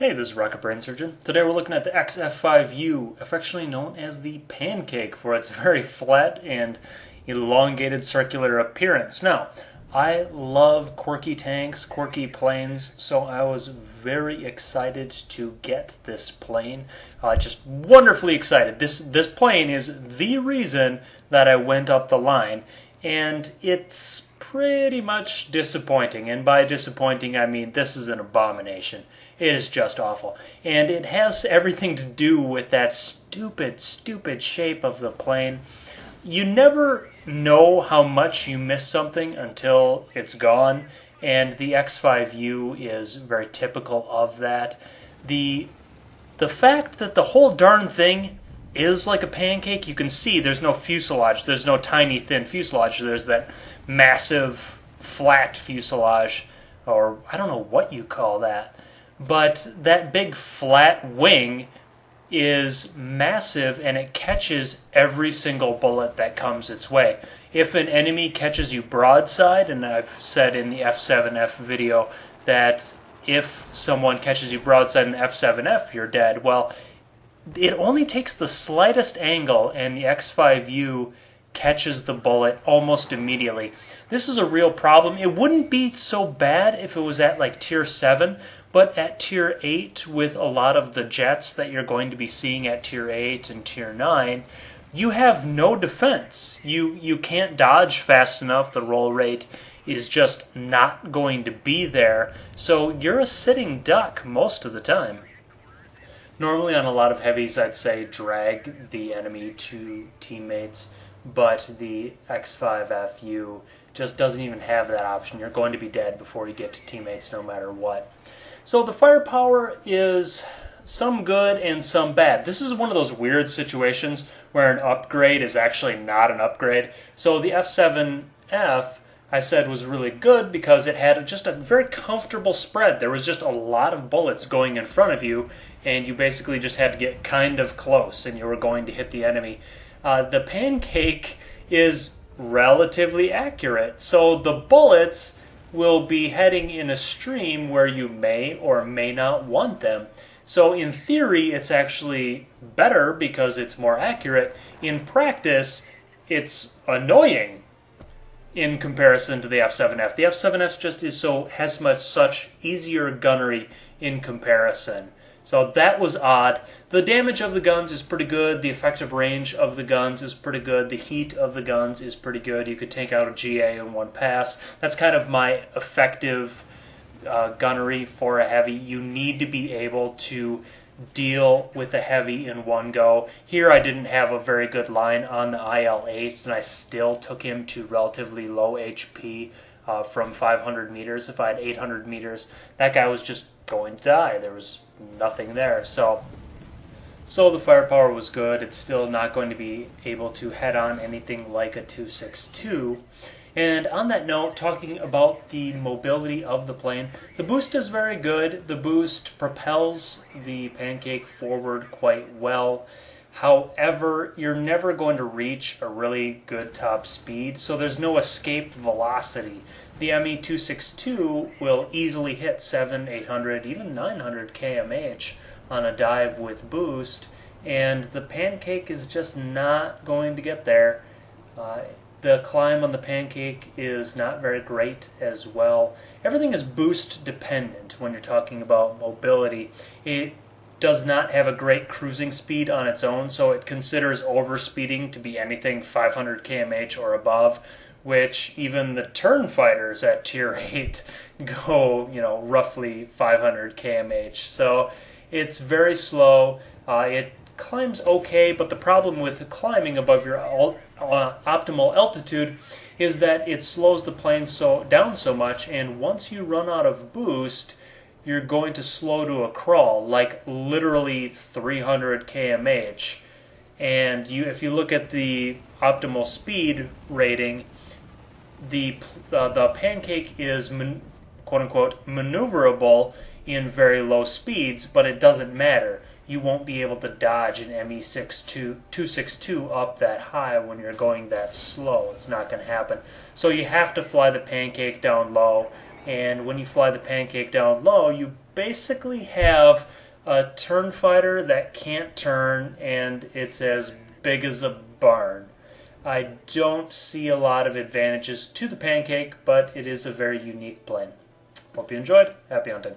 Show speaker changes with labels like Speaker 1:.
Speaker 1: Hey, this is Rocket Brain Surgeon. Today we're looking at the XF5U, affectionately known as the Pancake for its very flat and elongated circular appearance. Now, I love quirky tanks, quirky planes, so I was very excited to get this plane. Just wonderfully excited. This plane is the reason that I went up the line, and it's pretty much disappointing. And by disappointing, I mean this is an abomination. It is just awful. And it has everything to do with that stupid shape of the plane. You never know how much you miss something until it's gone, and the X5U is very typical of that. The fact that the whole darn thing is like a pancake, you can see there's no fuselage, there's no tiny thin fuselage, there's that massive flat fuselage, or I don't know what you call that. But that big flat wing is massive, and it catches every single bullet that comes its way. If an enemy catches you broadside, and I've said in the F7F video that if someone catches you broadside in the F7F, you're dead. Well, it only takes the slightest angle, and the X5U catches the bullet almost immediately. This is a real problem. It wouldn't be so bad if it was at like tier 7, but at tier 8 with a lot of the jets that you're going to be seeing at tier 8 and tier 9, you have no defense. You can't dodge fast enough. The roll rate is just not going to be there. So you're a sitting duck most of the time. Normally on a lot of heavies I'd say drag the enemy to teammates, but the X5FU just doesn't even have that option. You're going to be dead before you get to teammates no matter what. So the firepower is some good and some bad. This is one of those weird situations where an upgrade is actually not an upgrade. So the F7F I said was really good because it had just a very comfortable spread. There was just a lot of bullets going in front of you, and you basically just had to get kind of close and you were going to hit the enemy. The Pancake is relatively accurate, so the bullets will be heading in a stream where you may or may not want them. So in theory, it's actually better because it's more accurate. In practice, it's annoying in comparison to the F7F. The F7F just has such easier gunnery in comparison. So that was odd. The damage of the guns is pretty good. The effective range of the guns is pretty good. The heat of the guns is pretty good. You could take out a GA in one pass. That's kind of my effective gunnery for a heavy. You need to be able to deal with a heavy in one go. Here I didn't have a very good line on the IL-8, and I still took him to relatively low HP from 500 meters. If I had 800 meters, that guy was just going to die. There was nothing there. So the firepower was good. It's still not going to be able to head on anything like a 262. And on that note, talking about the mobility of the plane, the boost is very good. The boost propels the Pancake forward quite well. However, you're never going to reach a really good top speed, so there's no escape velocity. The ME262 will easily hit 700, 800, even 900 kmh on a dive with boost, and the Pancake is just not going to get there. The climb on the Pancake is not very great as well. Everything is boost dependent when you're talking about mobility. It does not have a great cruising speed on its own, so it considers overspeeding to be anything 500 kmh or above, which even the turn fighters at tier 8 go, roughly 500 kmh. So it's very slow. It climbs okay, but the problem with climbing above your optimal altitude is that it slows the plane down so much, and once you run out of boost, you're going to slow to a crawl, like literally 300 kmh. And if you look at the optimal speed rating, the Pancake is quote-unquote maneuverable in very low speeds, but it doesn't matter. You won't be able to dodge an ME262 up that high when you're going that slow. It's not going to happen. So you have to fly the Pancake down low, and when you fly the Pancake down low, you basically have a turn fighter that can't turn, and it's as big as a barn. I don't see a lot of advantages to the Pancake, but it is a very unique plane. Hope you enjoyed. Happy hunting.